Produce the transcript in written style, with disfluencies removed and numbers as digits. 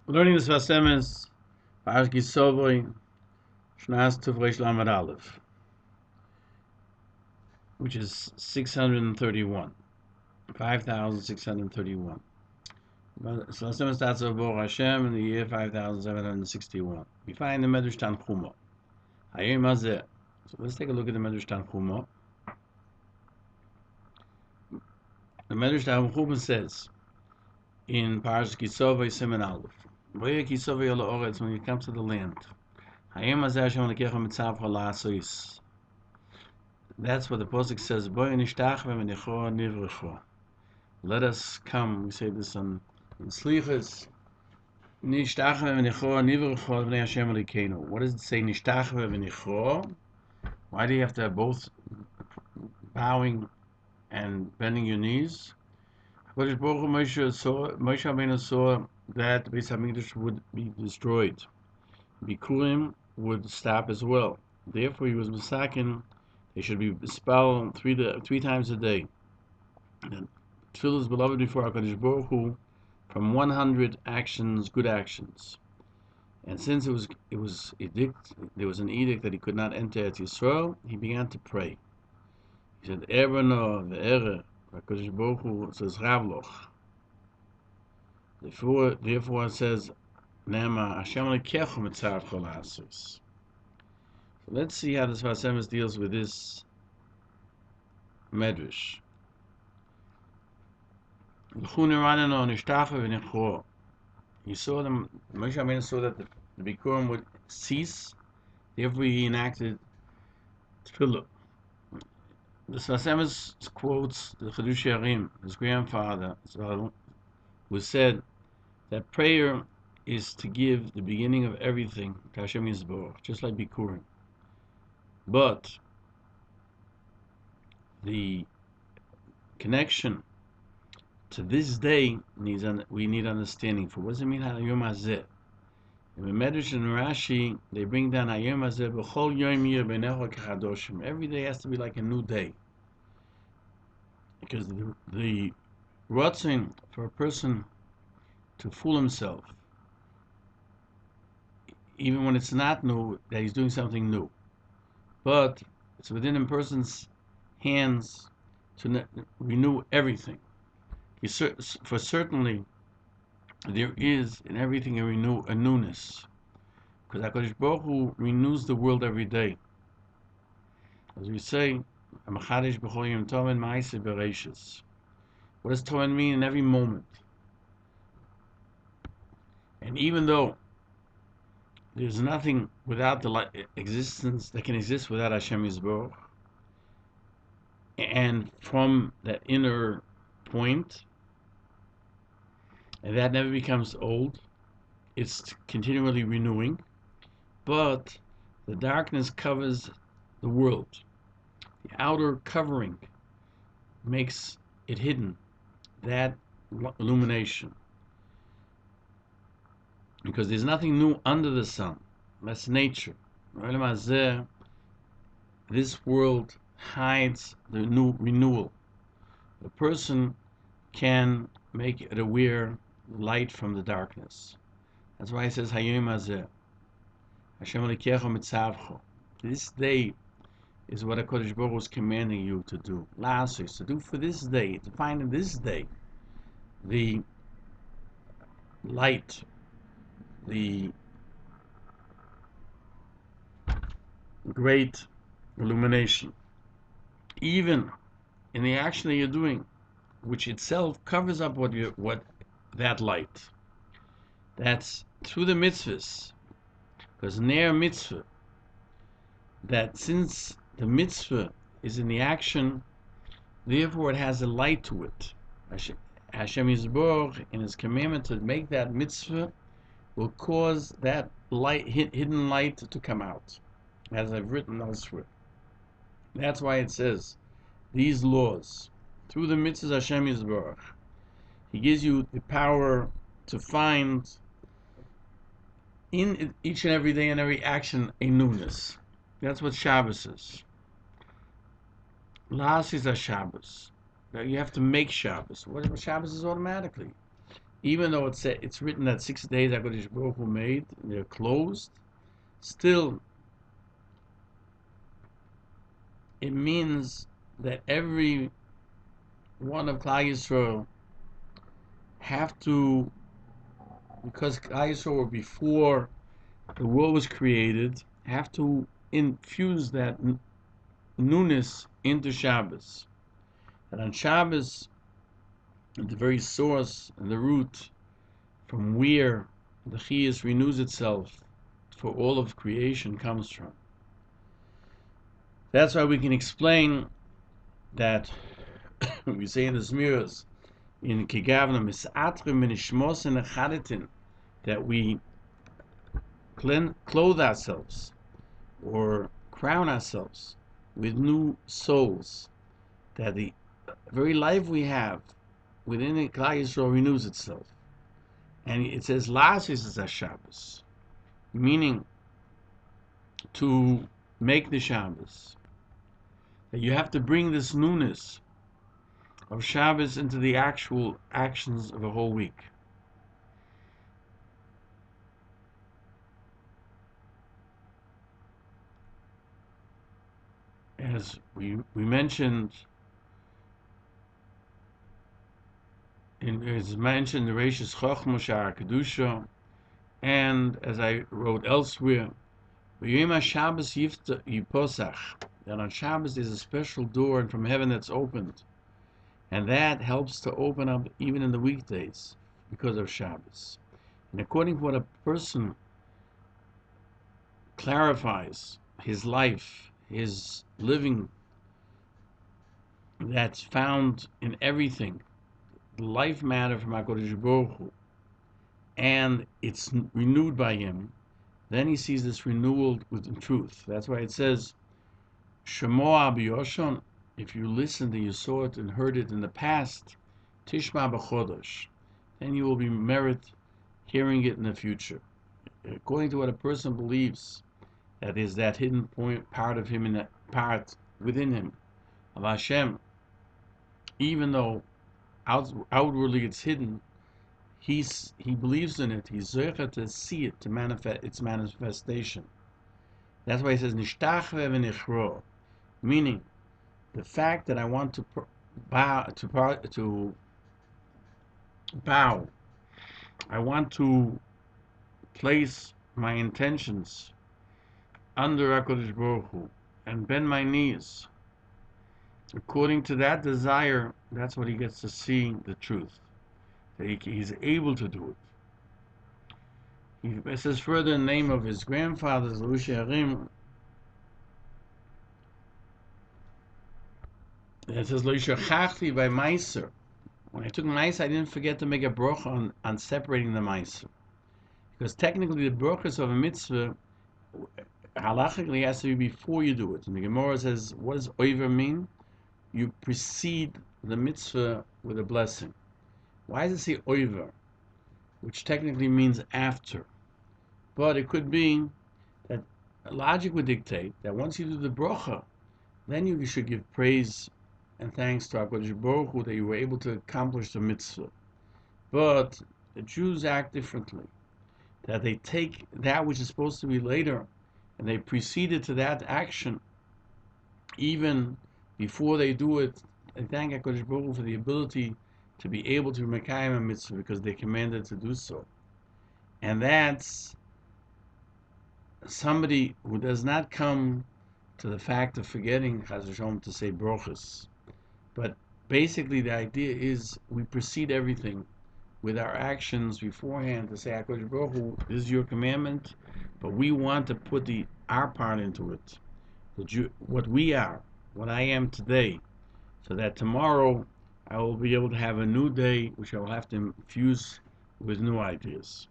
We're learning the Sfas Emes, Sovoh, Shnas Tuvreish Lamed Aleph, which is 631, 5,631. Sfas Emes starts with Baruch Hashem in the year 5,761. We find the Medrash Tanchuma. Hayom Hazeh. So let's take a look at the Medrash Tanchuma. The Medrash Tanchuma says in Parshas Sovoh Siman Aleph, when you come to the land, that's what the Pasuk says. Let us come. We say this on Slichas. What does it say? Why do you have to have both bowing and bending your knees? Moshe Rabbeinu saw that Beis Hamikdash would be destroyed. Bikurim would stop as well. Therefore, he was misakin. They should be spelled three times a day. And Tefillah is beloved before HaKadosh Baruch Hu from 100 actions, good actions. And since there was an edict that he could not enter at Yisrael, he began to pray. He said, "Ereno ve'ere." HaKadosh Baruch Hu says, "Ravloch." Therefore, it says, "Nema Hashem lekecho mitzav chol ha'asos." So let's see how the Sfas Emes deals with this medrash. He saw them. Moshe Rabbeinu saw that the Bikurim would cease. Therefore, he enacted Tefillah. The Sfas Emes quotes the Chidush Yarim, his grandfather, who said that prayer is to give the beginning of everything to Hashem Yisborach, just like Bikurim. But the connection to this day we need understanding for. What does it mean Hayom Hazeh? In the Medrash and Rashi, they bring down Hayom Hazeh b'chol yom yir b'necha kechadoshim. Every day has to be like a new day, because the rotzin for a person to fool himself, even when it's not new, that he's doing something new, but it's within a person's hands to renew everything. For certainly there is in everything a newness, because HaKadosh Baruch Hu renews the world every day. As we say, what does Tomen mean? In every moment. And even though there's nothing without the existence that can exist without Hashem Yisborach, and from that inner point, and that never becomes old, it's continually renewing, but the darkness covers the world. The outer covering makes it hidden, that illumination, because there's nothing new under the sun. That's nature. This world hides the new renewal. The person can make it aware light from the darkness. That's why it says Hayom Hazeh. Hashem lekecho mitzavcho. This day is what HaKadosh Baruch Hu is commanding you to do. La'asos, to do for this day, to find in this day the light, the great illumination, even in the action that you're doing, which itself covers up what that light. That's through the mitzvahs, because near mitzvah, that since the mitzvah is in the action, therefore it has a light to it. Hashem Yisborach, in His commandment to make that mitzvah, will cause that light, hidden light, to come out, as I've written elsewhere. That's why it says these laws through the mitzvahs Hashem Yisborach. He gives you the power to find in each and every day and every action a newness. That's what Shabbos is. Last is a Shabbos. You have to make Shabbos. What Shabbos is automatically. even though it's written that 6 days HaKadosh Baruch Hu made, and they're closed, still it means that every one of Klal Yisrael have to, because Klal Yisrael were before the world was created, have to infuse that newness into Shabbos. And on Shabbos, the very source and the root from where the Chiyus renews itself for all of creation comes from. That's why we can explain that we say in the Zmiros, in Kigavna Misatrim Minishmos and Echaditin, that we clothe ourselves or crown ourselves with new souls, that the very life we have within the Klal Yisrael renews itself. And it says Lasis is a Shabbos, meaning to make the Shabbos. That you have to bring this newness of Shabbos into the actual actions of a whole week. As we mentioned, it's mentioned in the Reishis Chochma Sha'ar Kedusha, and as I wrote elsewhere, V'yom Shabbos Yiposach, that on Shabbos there's a special door from heaven that's opened, and that helps to open up even in the weekdays because of Shabbos. And according to what a person clarifies his life, his living, that's found in everything, the life matter from HaKadosh Baruch Hu, and it's renewed by him, then he sees this renewal with truth. That's why it says, Shemoah b'yoshon, if you listened and you saw it and heard it in the past, Tishma b'chodosh, then you will be merit hearing it in the future. According to what a person believes, that is that hidden point, part of him, in that part within him, of Hashem, even though outwardly it's hidden, he believes in it. He's zeicher to see it, to manifest its manifestation. That's why he says nishtachve v'nichro, meaning the fact that I want to bow. I want to place my intentions under HaKadosh Baruch Hu and bend my knees. According to that desire, that's what he gets to see the truth, that he's able to do it. He says further in the name of his grandfather, Zerushim, it says, Lo yishachachti by Meiser. When I took Meiser, I didn't forget to make a bracha on separating the Meiser. Because technically the brachas of a mitzvah, halachically, has to be before you do it. And the Gemara says, what does oiver mean? You precede the mitzvah with a blessing. Why does it say oiver? Which technically means after. But it could be that logic would dictate that once you do the bracha, then you should give praise and thanks to HaKadosh Baruch Hu that you were able to accomplish the mitzvah. But the Jews act differently. That they take that which is supposed to be later, and they precede it to that action, even before they do it, and thank HaKadosh Baruch Hu for the ability to be able to mekayim a mitzvah because they commanded to do so. And that's somebody who does not come to the fact of forgetting Chas v'sholom to say brochas. But basically the idea is we precede everything with our actions beforehand to say, HaKadosh Baruch Hu, this is your commandment, but we want to put our part into it. What we are, what I am today, so that tomorrow I will be able to have a new day which I will have to infuse with new ideas.